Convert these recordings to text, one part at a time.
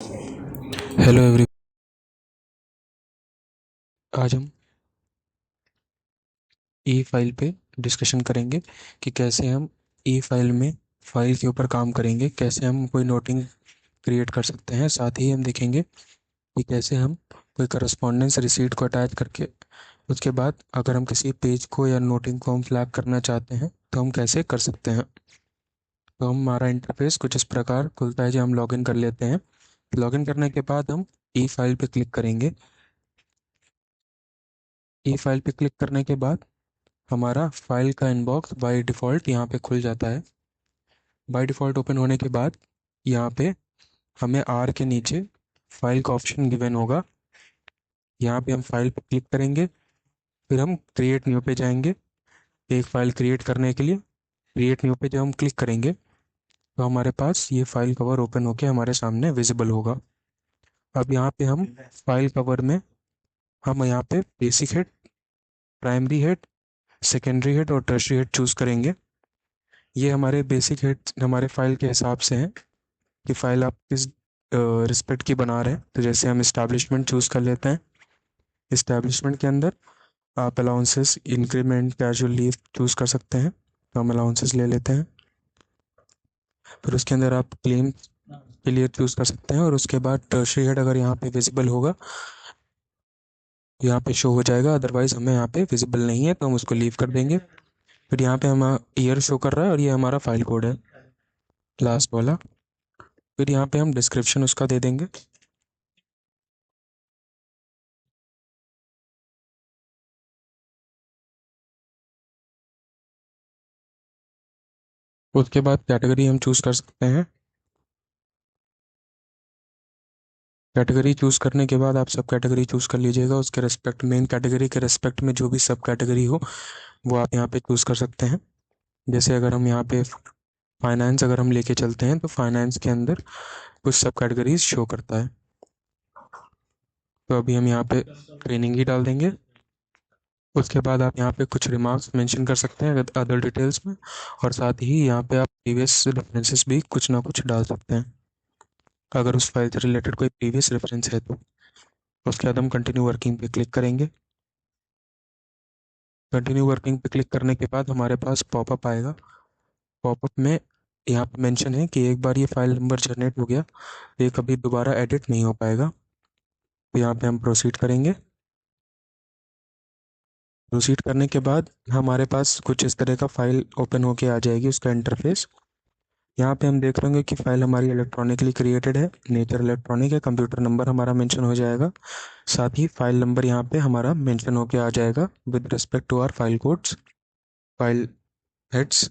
Hello every. आज हम ई file पे डिस्कशन करेंगे कि कैसे हम ई फाइल में फाइल के ऊपर काम करेंगे, कैसे हम कोई नोटिंग क्रिएट कर सकते हैं। साथ ही हम देखेंगे कि कैसे हम कोई करस्पॉन्डेंस रिसीट को अटैच करके उसके बाद अगर हम किसी पेज को या नोटिंग को हम फ्लैग करना चाहते हैं तो हम कैसे कर सकते हैं। तो हमारा इंटरफेस कुछ इस प्रकार खुलता है। जो हम लॉगिन कर लेते हैं, लॉगिन करने के बाद हम ई फाइल पे क्लिक करेंगे। ई फाइल पे क्लिक करने के बाद हमारा फाइल का इनबॉक्स बाय डिफ़ॉल्ट यहाँ पे खुल जाता है। बाय डिफ़ॉल्ट ओपन होने के बाद यहाँ पे हमें आर के नीचे फाइल का ऑप्शन गिवन होगा। यहाँ पे हम फाइल पे क्लिक करेंगे, फिर हम क्रिएट न्यू पे जाएंगे एक फ़ाइल क्रिएट करने के लिए। क्रिएट न्यू पे जब हम क्लिक करेंगे तो हमारे पास ये फाइल कवर ओपन होके हमारे सामने विजिबल होगा। अब यहाँ पे हम फाइल कवर में हम यहाँ पे basic head, primary head, secondary head और टर्शरी हेड चूज़ करेंगे। ये हमारे बेसिक हेड हमारे फाइल के हिसाब से हैं कि फ़ाइल आप किस रिस्पेक्ट की बना रहे हैं। तो जैसे हम इस्टेब्लिशमेंट चूज़ कर लेते हैं। इस्टेब्लिशमेंट के अंदर आप allowances, increment, casual leave choose कर सकते हैं। तो हम अलाउंसेस ले लेते हैं। फिर उसके अंदर आप क्लेम के लिए चूज़ कर सकते हैं और उसके बाद टर्शरी हेड अगर यहाँ पे विजिबल होगा यहाँ पे शो हो जाएगा, अदरवाइज हमें यहाँ पे विजिबल नहीं है तो हम उसको लीव कर देंगे। फिर यहाँ पे हम ईयर शो कर रहा है और ये हमारा फाइल कोड है लास्ट वाला। फिर यहाँ पे हम डिस्क्रिप्शन उसका दे देंगे। उसके बाद कैटेगरी हम चूज़ कर सकते हैं। कैटेगरी चूज़ करने के बाद आप सब कैटेगरी चूज़ कर लीजिएगा। उसके रेस्पेक्ट, मेन कैटेगरी के रेस्पेक्ट में जो भी सब कैटेगरी हो वो आप यहाँ पे चूज़ कर सकते हैं। जैसे अगर हम यहाँ पे फाइनेंस अगर हम लेके चलते हैं तो फाइनेंस के अंदर कुछ सब कैटेगरीज शो करता है। तो अभी हम यहाँ पे ट्रेनिंग ही डाल देंगे। उसके बाद आप यहाँ पे कुछ रिमार्क्स मेंशन कर सकते हैं अदर डिटेल्स में, और साथ ही यहाँ पे आप प्रीवियस रेफरेंसेस भी कुछ ना कुछ डाल सकते हैं अगर उस फाइल से रिलेटेड कोई प्रीवियस रेफरेंस है तो। उसके बाद हम कंटिन्यू वर्किंग पे क्लिक करेंगे। कंटिन्यू वर्किंग पे क्लिक करने के बाद हमारे पास पॉपअप आएगा। पॉपअप में यहाँ पे मेंशन है कि एक बार ये फाइल नंबर जनरेट हो गया तो ये कभी दोबारा एडिट नहीं हो पाएगा। तो यहाँ पे हम प्रोसीड करेंगे। प्रोसीड करने के बाद हमारे पास कुछ इस तरह का फाइल ओपन होके आ जाएगी, उसका इंटरफेस। यहाँ पे हम देख लेंगे कि फाइल हमारी इलेक्ट्रॉनिकली क्रिएटेड है, नेचर इलेक्ट्रॉनिक है, कंप्यूटर नंबर हमारा मेंशन हो जाएगा। साथ ही फाइल नंबर यहाँ पे हमारा मेंशन होके आ जाएगा with respect to our file codes, file heads,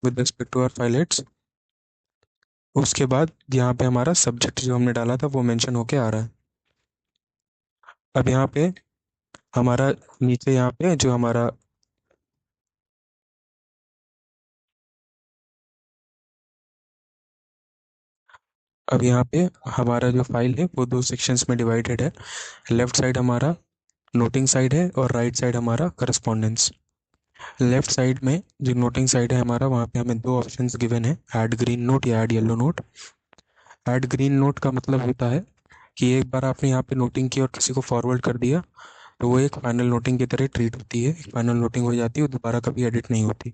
with respect to our file heads. उसके बाद यहाँ पे हमारा सब्जेक्ट जो हमने डाला था वो मेंशन होके आ रहा है। अब यहाँ पे हमारा नीचे यहाँ पे जो हमारा अब यहाँ पे हमारा जो फाइल है वो दो सेक्शंस में डिवाइडेड है। लेफ्ट साइड हमारा नोटिंग साइड है और राइट साइड हमारा करस्पॉन्डेंस। लेफ्ट साइड में जो नोटिंग साइड है हमारा, वहाँ पे हमें दो ऑप्शंस गिवन है, ऐड ग्रीन नोट या add yellow note. Add green note का मतलब होता है कि एक बार आपने यहाँ पे नोटिंग की और किसी को फॉरवर्ड कर दिया तो वो एक फाइनल नोटिंग की तरह ट्रीट होती है, एक फाइनल नोटिंग हो जाती है, वो दोबारा कभी एडिट नहीं होती।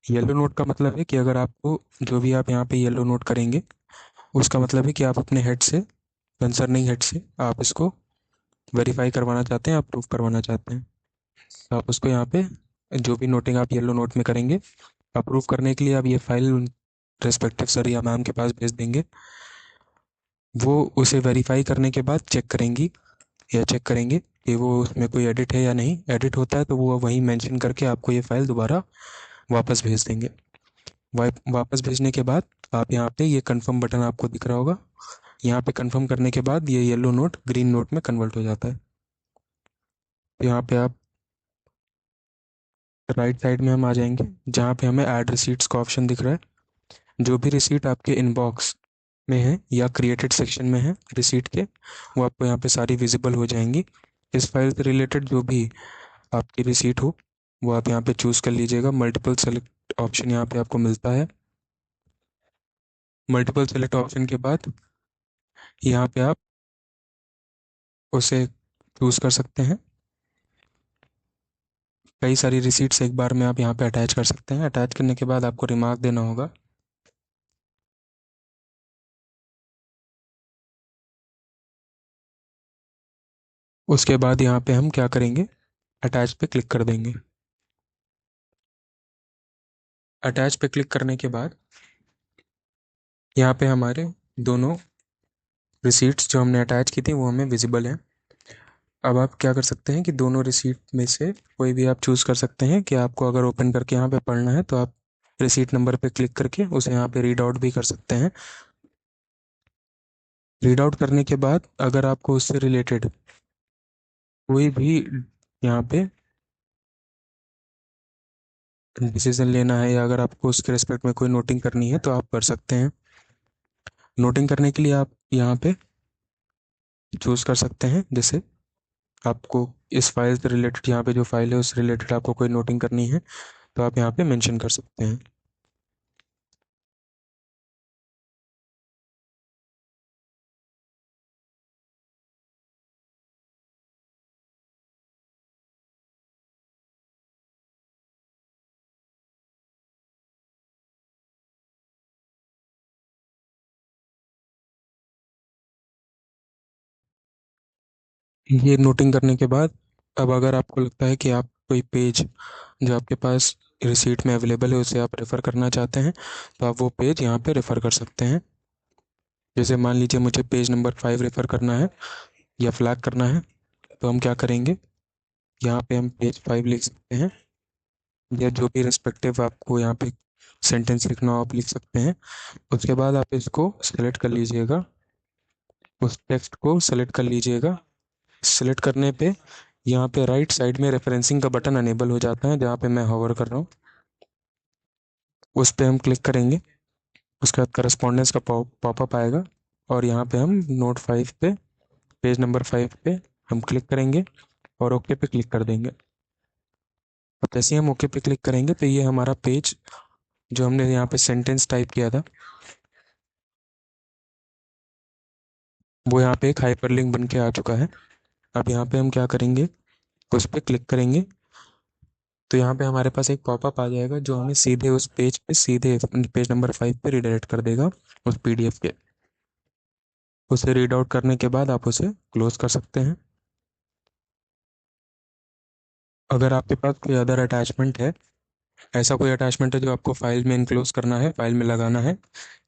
येलो नोट का मतलब है कि अगर आपको जो भी आप यहाँ पे येलो नोट करेंगे उसका मतलब है कि आप अपने हेड से, कंसर्निंग हेड से आप इसको वेरीफाई करवाना चाहते हैं, अप्रूव करवाना चाहते हैं। तो आप उसको यहाँ पे जो भी नोटिंग आप येलो नोट में करेंगे, अप्रूव करने के लिए आप ये फाइल रेस्पेक्टिव सर या मैम के पास भेज देंगे। वो उसे वेरीफाई करने के बाद चेक करेंगी या चेक करेंगे कि वो उसमें कोई एडिट है या नहीं। एडिट होता है तो वो वहीं मेंशन करके आपको ये फाइल दोबारा वापस भेज देंगे। वापस भेजने के बाद आप यहाँ पे ये कंफर्म बटन आपको दिख रहा होगा। यहाँ पे कंफर्म करने के बाद ये येलो नोट ग्रीन नोट में कन्वर्ट हो जाता है। तो यहाँ पे आप राइट साइड में हम आ जाएंगे जहाँ पे हमें ऐड रिसीट्स का ऑप्शन दिख रहा है। जो भी रिसीट आपके इनबॉक्स में है या क्रिएटेड सेक्शन में है रिसीट के, वो आपको यहाँ पे सारी विजिबल हो जाएंगी। इस फाइल से रिलेटेड जो भी आपकी रिसीट हो वो आप यहाँ पे चूज़ कर लीजिएगा। मल्टीपल सेलेक्ट ऑप्शन यहाँ पे आपको मिलता है। मल्टीपल सेलेक्ट ऑप्शन के बाद यहाँ पे आप उसे चूज़ कर सकते हैं। कई सारी रिसीट्स एक बार में आप यहाँ पे अटैच कर सकते हैं। अटैच करने के बाद आपको रिमार्क देना होगा। उसके बाद यहाँ पे हम क्या करेंगे, अटैच पे क्लिक कर देंगे। अटैच पे क्लिक करने के बाद यहाँ पे हमारे दोनों रिसीट्स जो हमने अटैच की थी वो हमें विजिबल हैं। अब आप क्या कर सकते हैं कि दोनों रिसीट में से कोई भी आप चूज़ कर सकते हैं कि आपको अगर ओपन करके यहाँ पे पढ़ना है तो आप रिसीट नंबर पे क्लिक करके उसे यहाँ पे रीड आउट भी कर सकते हैं। रीड आउट करने के बाद अगर आपको उससे रिलेटेड कोई भी यहाँ पे डिसीजन लेना है या अगर आपको उसके रिस्पेक्ट में कोई नोटिंग करनी है तो आप कर सकते हैं। नोटिंग करने के लिए आप यहाँ पे चूज़ कर सकते हैं, जैसे आपको इस फाइल से रिलेटेड यहाँ पे जो फाइल है उस रिलेटेड आपको कोई नोटिंग करनी है तो आप यहाँ पे मेंशन कर सकते हैं। ये नोटिंग करने के बाद अब अगर आपको लगता है कि आप कोई पेज जो आपके पास रिसीट में अवेलेबल है उसे आप रेफ़र करना चाहते हैं तो आप वो पेज यहाँ पे रेफ़र कर सकते हैं। जैसे मान लीजिए मुझे पेज नंबर 5 रेफ़र करना है या फ्लैग करना है तो हम क्या करेंगे, यहाँ पे हम पेज 5 लिख सकते हैं या जो भी रिस्पेक्टिव आपको यहाँ पे सेंटेंस लिखना हो आप लिख सकते हैं। उसके बाद आप इसको सेलेक्ट कर लीजिएगा, उस टेक्स्ट को सेलेक्ट कर लीजिएगा। सेलेक्ट करने पे यहाँ पे राइट साइड में रेफरेंसिंग का बटन अनेबल हो जाता है, जहाँ पे मैं होवर कर रहा हूँ उस पर हम क्लिक करेंगे। उसके बाद करस्पॉन्डेंस का पॉपअप आएगा और यहाँ पे हम नोट 5 पे पेज नंबर 5 पे हम क्लिक करेंगे और ओके पे क्लिक कर देंगे। अब जैसे ही हम ओके पे क्लिक करेंगे तो ये हमारा पेज जो हमने यहाँ पे सेंटेंस टाइप किया था वो यहाँ पे एक हाइपरलिंक बन के आ चुका है। अब यहाँ पे हम क्या करेंगे, उस पर क्लिक करेंगे तो यहाँ पे हमारे पास एक पॉपअप आ जाएगा जो हमें सीधे उस पेज पे सीधे पेज नंबर 5 पे रिडायरेक्ट कर देगा उस पीडीएफ के। उसे रीड आउट करने के बाद आप उसे क्लोज कर सकते हैं। अगर आपके पास कोई अदर अटैचमेंट है, ऐसा कोई अटैचमेंट है जो आपको फाइल में इनक्लोज करना है, फाइल में लगाना है,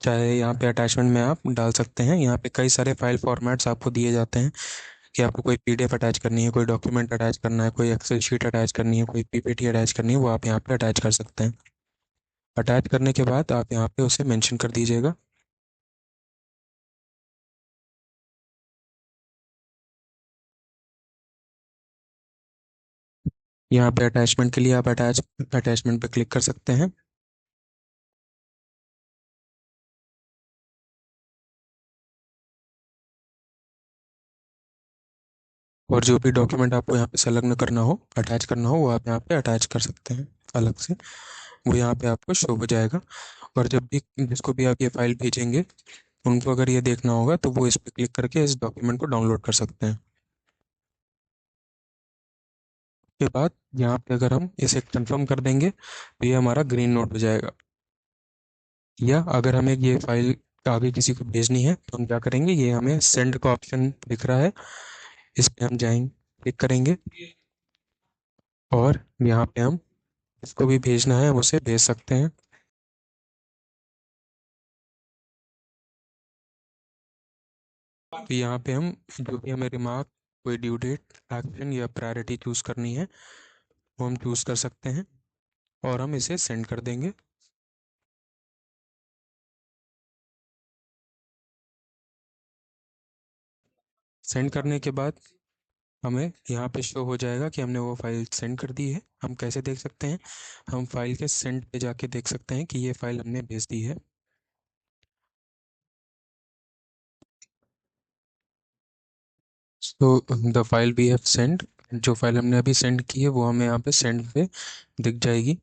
चाहे यहाँ पे अटैचमेंट में आप डाल सकते हैं। यहाँ पे कई सारे फाइल फॉर्मेट्स आपको दिए जाते हैं कि आपको कोई पीडीएफ अटैच करनी है, कोई डॉक्यूमेंट अटैच करना है, कोई एक्सेल शीट अटैच करनी है, कोई पीपीटी अटैच करनी है, वो आप यहाँ पे अटैच कर सकते हैं। अटैच करने के बाद आप यहाँ पे उसे मेंशन कर दीजिएगा। यहाँ पे अटैचमेंट के लिए आप अटैचमेंट पे क्लिक कर सकते हैं। और जो भी डॉक्यूमेंट आपको यहाँ पे संलग्न करना हो, अटैच करना हो, वो आप यहाँ पे अटैच कर सकते हैं अलग से। वो यहाँ पे आपको शो हो जाएगा। और जब भी जिसको भी आप ये फाइल भेजेंगे उनको अगर ये देखना होगा तो वो इस पर क्लिक करके इस डॉक्यूमेंट को डाउनलोड कर सकते हैं। के बाद यहाँ पे अगर हम इसे कंफर्म कर देंगे तो ये हमारा ग्रीन नोट हो जाएगा। या अगर हमें ये फाइल आगे किसी को भेजनी है तो हम क्या करेंगे, ये हमें सेंड का ऑप्शन दिख रहा है, इस पे हम जाएंगे, क्लिक करेंगे और यहाँ पे हम इसको भी भेजना है हम उसे भेज सकते हैं। तो यहाँ पे हम जो भी हमें रिमार्क, कोई ड्यू डेट, एक्शन या प्रायोरिटी चूज़ करनी है वो हम चूज़ कर सकते हैं और हम इसे सेंड कर देंगे। सेंड करने के बाद हमें यहाँ पे शो हो जाएगा कि हमने वो फाइल सेंड कर दी है। हम कैसे देख सकते हैं, हम फाइल के सेंड पे जाके देख सकते हैं कि ये फाइल हमने भेज दी है। So the file we have send, जो फाइल हमने अभी सेंड की है वो हमें यहाँ पे सेंड पे दिख जाएगी।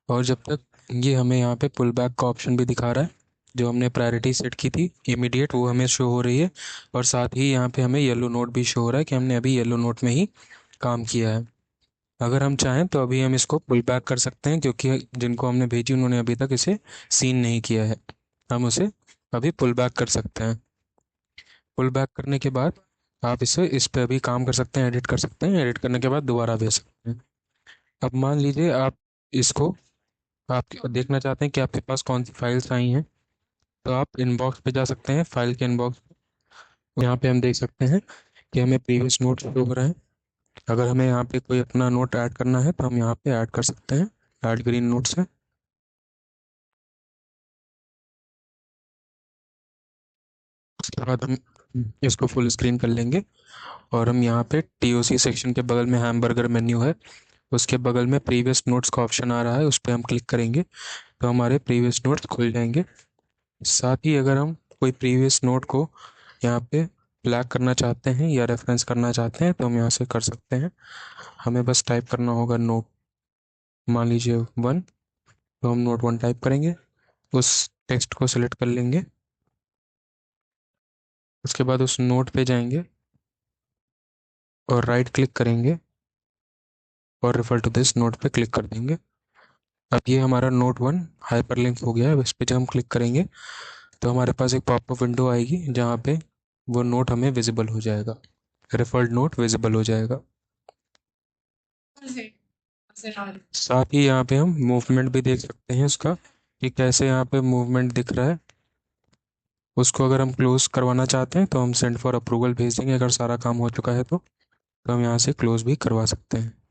और जब तक ये हमें यहाँ पे पुल बैक का ऑप्शन भी दिखा रहा है, जो हमने प्रायोरिटी सेट की थी इमीडिएट, वो हमें शो हो रही है। और साथ ही यहाँ पे हमें येलो नोट भी शो हो रहा है कि हमने अभी येलो नोट में ही काम किया है। अगर हम चाहें तो अभी हम इसको पुल बैक कर सकते हैं, क्योंकि जिनको हमने भेजी उन्होंने अभी तक इसे सीन नहीं किया है। हम उसे अभी पुल बैक कर सकते हैं। पुल बैक करने के बाद आप इस पे अभी काम कर सकते हैं, एडिट कर सकते हैं। एडिट करने के बाद दोबारा भेज सकते हैं। अब मान लीजिए आप इसको आप देखना चाहते हैं कि आपके पास कौन सी फाइल्स आई हैं, तो आप इनबॉक्स पे जा सकते हैं, फाइल के इनबॉक्स। यहाँ पे हम देख सकते हैं कि हमें प्रीवियस नोट शो हो रहे हैं। अगर हमें यहाँ पे कोई अपना नोट ऐड करना है तो हम यहाँ पे ऐड कर सकते हैं, ऐड ग्रीन नोट्स है। उसके बाद हम इसको फुल स्क्रीन कर लेंगे। और हम यहाँ पे टीओसी सेक्शन के बगल में हैमबर्गर मेन्यू है, उसके बगल में प्रीवियस नोट्स का ऑप्शन आ रहा है, उस पर हम क्लिक करेंगे तो हमारे प्रीवियस नोट्स खुल जाएंगे। साथ ही अगर हम कोई प्रीवियस नोट को यहाँ पे ब्लैक करना चाहते हैं या रेफरेंस करना चाहते हैं तो हम यहाँ से कर सकते हैं। हमें बस टाइप करना होगा नोट, मान लीजिए 1, तो हम नोट 1 टाइप करेंगे, उस टेक्स्ट को सिलेक्ट कर लेंगे। उसके बाद उस नोट पे जाएंगे और राइट क्लिक करेंगे और रेफर टू दिस नोट पे क्लिक कर देंगे। अब ये हमारा नोट 1 हाइपरलिंक हो गया है। इस पे जब हम क्लिक करेंगे तो हमारे पास एक पॉपअप विंडो आएगी जहाँ पे वो नोट हमें विजिबल हो जाएगा, रेफर्ड नोट विजिबल हो जाएगा। साथ ही यहाँ पे हम मूवमेंट भी देख सकते हैं उसका, कि कैसे यहाँ पे मूवमेंट दिख रहा है। उसको अगर हम क्लोज करवाना चाहते हैं तो हम सेंड फॉर अप्रूवल भेज देंगे, अगर सारा काम हो चुका है तो हम यहाँ से क्लोज भी करवा सकते हैं।